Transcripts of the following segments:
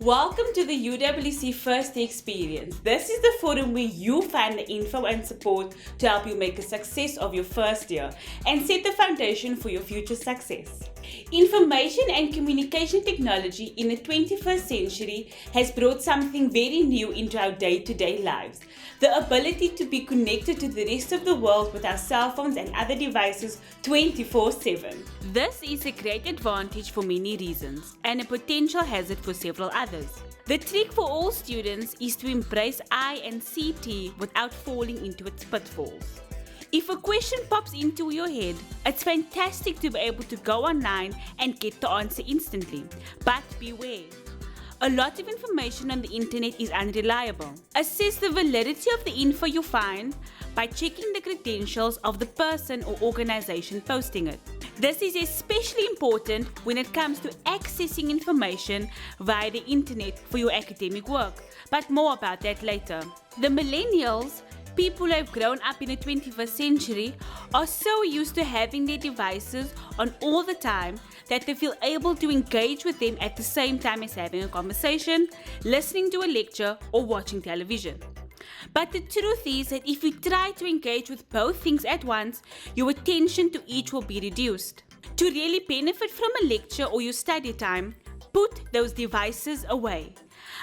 Welcome to the UWC First Day Experience. This is the forum where you find the info and support to help you make a success of your first year and set the foundation for your future success. Information and communication technology in the 21st century has brought something very new into our day-to-day lives. The ability to be connected to the rest of the world with our cell phones and other devices 24/7. This is a great advantage for many reasons and a potential hazard for several others. The trick for all students is to embrace ICT without falling into its pitfalls. If a question pops into your head, it's fantastic to be able to go online and get the answer instantly. But beware. A lot of information on the internet is unreliable. Assess the validity of the info you find by checking the credentials of the person or organization posting it. This is especially important when it comes to accessing information via the internet for your academic work, but more about that later. The millennials, people who have grown up in the 21st century, are so used to having their devices on all the time that they feel able to engage with them at the same time as having a conversation, listening to a lecture, or watching television. But the truth is that if you try to engage with both things at once, your attention to each will be reduced. To really benefit from a lecture or your study time, put those devices away.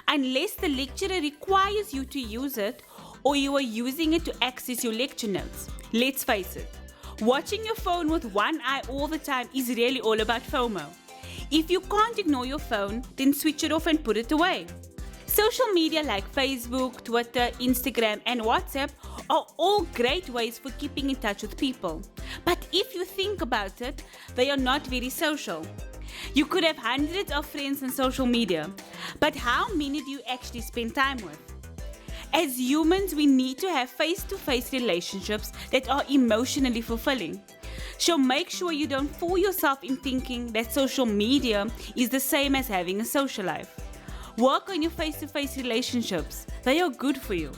Unless the lecturer requires you to use it or you are using it to access your lecture notes. Let's face it, watching your phone with one eye all the time is really all about FOMO. If you can't ignore your phone, then switch it off and put it away. Social media like Facebook, Twitter, Instagram, and WhatsApp are all great ways for keeping in touch with people. But if you think about it, they are not very social. You could have hundreds of friends on social media, but how many do you actually spend time with? As humans, we need to have face-to-face relationships that are emotionally fulfilling. So make sure you don't fool yourself in thinking that social media is the same as having a social life. Work on your face-to-face relationships. They are good for you.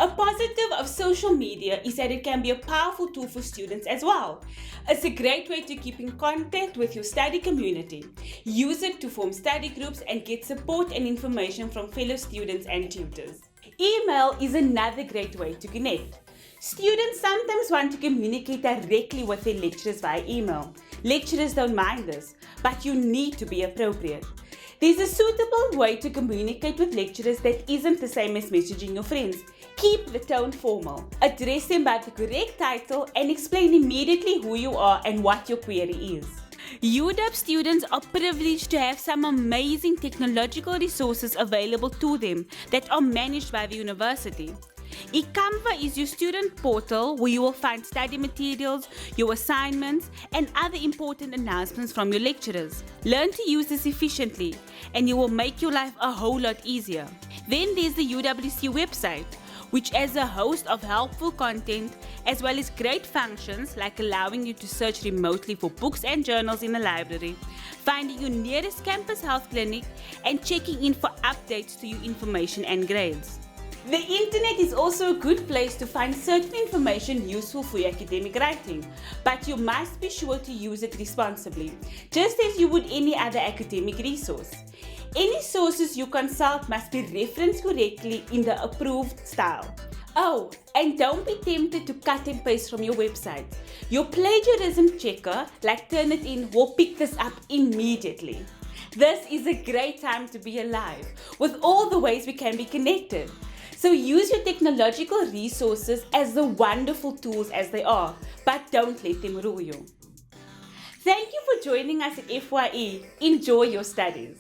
A positive of social media is that it can be a powerful tool for students as well. It's a great way to keep in contact with your study community. Use it to form study groups and get support and information from fellow students and tutors. Email is another great way to connect. Students sometimes want to communicate directly with their lecturers via email. Lecturers don't mind this, but you need to be appropriate. There's a suitable way to communicate with lecturers that isn't the same as messaging your friends. Keep the tone formal. Address them by the correct title and explain immediately who you are and what your query is. UW students are privileged to have some amazing technological resources available to them that are managed by the university. eCanva is your student portal where you will find study materials, your assignments, and other important announcements from your lecturers. Learn to use this efficiently, and it will make your life a whole lot easier. Then there's the UWC website, which has a host of helpful content as well as great functions like allowing you to search remotely for books and journals in the library, finding your nearest campus health clinic, and checking in for updates to your information and grades. The internet is also a good place to find certain information useful for your academic writing, but you must be sure to use it responsibly, just as you would any other academic resource. Any sources you consult must be referenced correctly in the approved style. Oh, and don't be tempted to cut and paste from your website. Your plagiarism checker, like Turnitin, will pick this up immediately. This is a great time to be alive, with all the ways we can be connected. So use your technological resources as the wonderful tools as they are, but don't let them rule you. Thank you for joining us at FYE. Enjoy your studies.